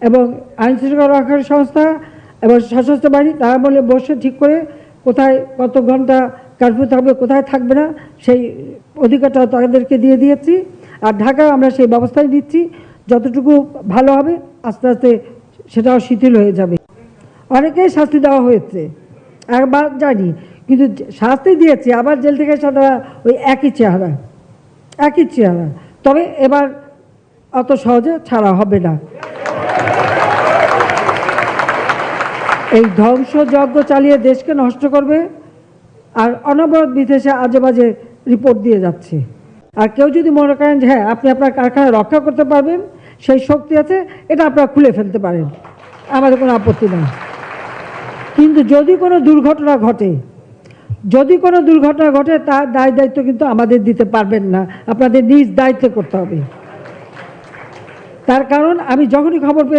এবং আইনশৃঙ্খলা রক্ষাকারী সংস্থা এবং সশস্ত্র বাহিনী তারা বলে বসে ঠিক করে কোথায় কত ঘন্টা কারফিউ থাকবে, কোথায় থাকবে না, সেই অধিকারটা তাদেরকে দিয়ে দিয়েছি। আর ঢাকায় আমরা সেই ব্যবস্থাই দিচ্ছি, যতটুকু ভালো হবে আস্তে আস্তে সেটাও শিথিল হয়ে যাবে। অনেকেই শাস্তি দেওয়া হয়েছে, একবার জানি, কিন্তু শাস্তি দিয়েছি আবার জেল থেকে সাদা ওই একই চেহারা। তবে এবার অত সহজে ছাড়া হবে না। এই ধ্বংসযজ্ঞ চালিয়ে দেশকে নষ্ট করবে আর অনবরত বিদেশে আজে বাজে রিপোর্ট দিয়ে যাচ্ছে। আর কেউ যদি মনে করেন যে হ্যাঁ আপনি আপনার কারখানা রক্ষা করতে পারবেন, সেই শক্তি আছে, এটা আপনারা খুলে ফেলতে পারেন, আমাদের কোনো আপত্তি নেই। কিন্তু যদি কোনো দুর্ঘটনা ঘটে তার দায় দায়িত্ব কিন্তু আমাদের দিতে পারবেন না, আপনাদের নিজ দায়িত্বে করতে হবে। তার কারণ আমি যখনই খবর পেয়ে